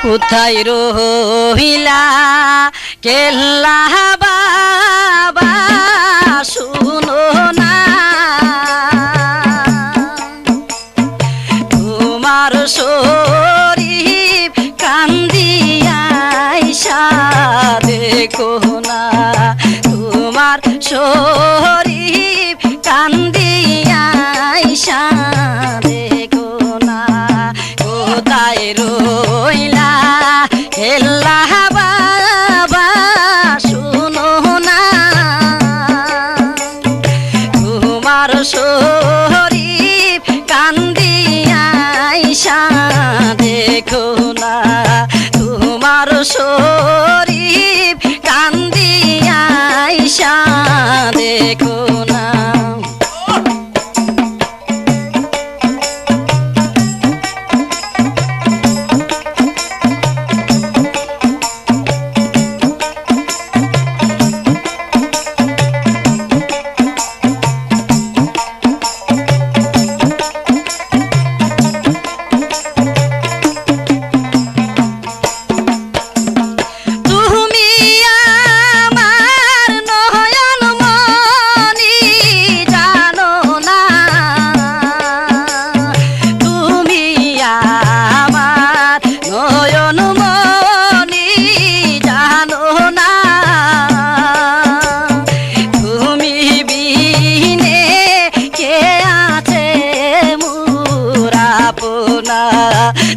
কোথায় রহিলা কেল্লা বাবা শুনো না তোমার শরীর কান্দিয়াইসা দেখো না তোমার শরীর কান্দিয়াইসা দেখো না কোথায় রইলা হেল্লা বাবা শুনো না তোমার শরীর কান্দিয়াইসা দেখো না তোমার শরীর কান্দিয়াইসা দেখো না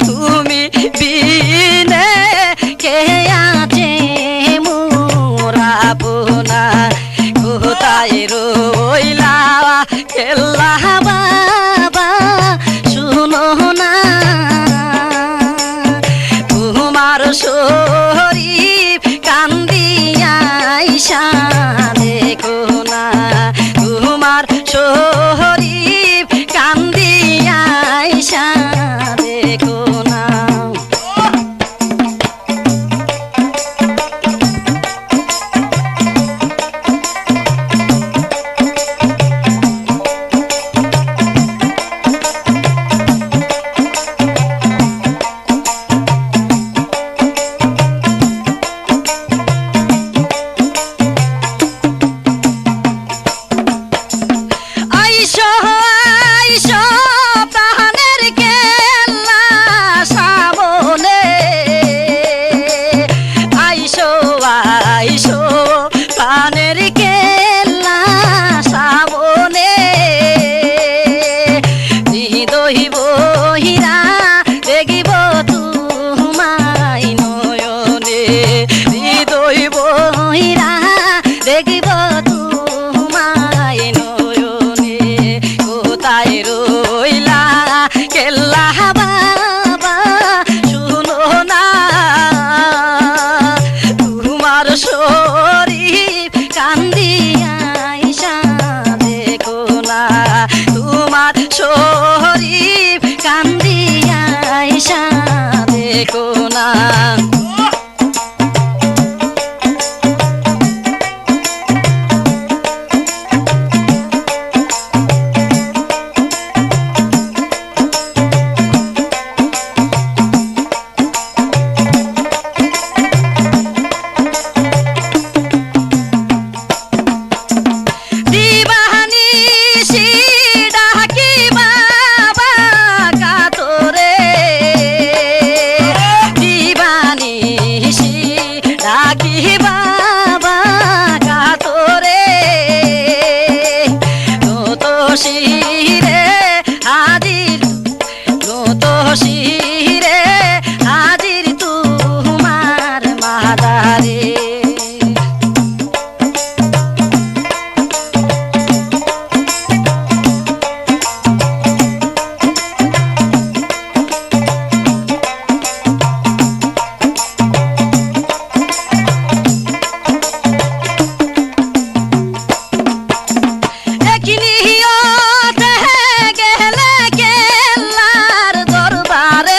তুমি বিনে কে আছে মোরা আপনা কোথায় রইলা কেল্লা বাবা শুনো না তোমার শরীর কান্দিয়াইসা দেখো না তোমার শরীর কান্দিয়াইসা দেখো না আইসো আইসো প্রাণের কেল্লা সামনে আইসো আইসো প্রাণের কেল্লা সামনে হৃদয় বহিরা দেখিব তোমায় নয়নে হৃদয় বহিরা দেখিব তোমায় নয়নে কোথায় রইলা কেল্লা বাবা শুনো না তোমার শরীর কান্দিয়াইসা দেখো না তোমার শরীর কান্দিয়াইসা দেখো না শিরে হাজির শিরে হাজির তোমার মাদারে গেলে কেল্লার দরবারে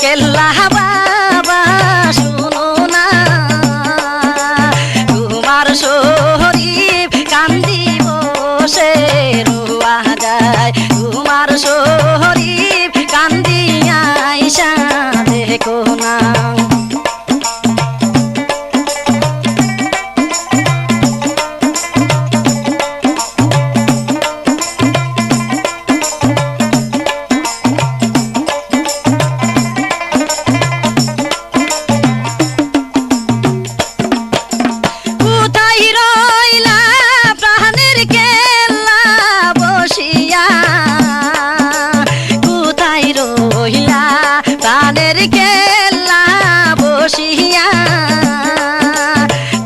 কেল্লা বাবা শুনো না তোমার শরীফ কান্দি বসে রোয়া যায় তোমার শরীফ কান্দি আইসা দেখো না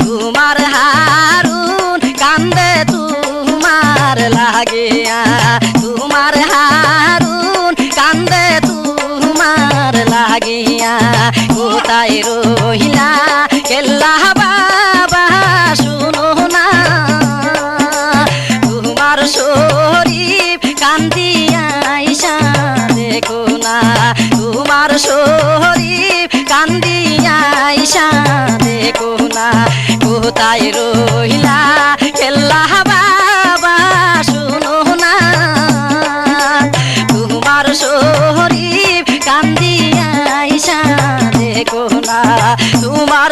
তোমার হারুন কান্দে তোমার লাগিয়া তোমার হারুন কান্দে তোমার লাগিয়া কোথায় রহিলা কেল্লা বাবা শুনো না তোমার শরীফ কান্দিয়া আইসা দেখো না তোমার শরীফ কান্দিয়া আইসা দেখো না কোথায় রহিলা কেল্লা বাবা শুনো না তোমার শরীফ কান্দিয়া আইসা দেখো না তোমার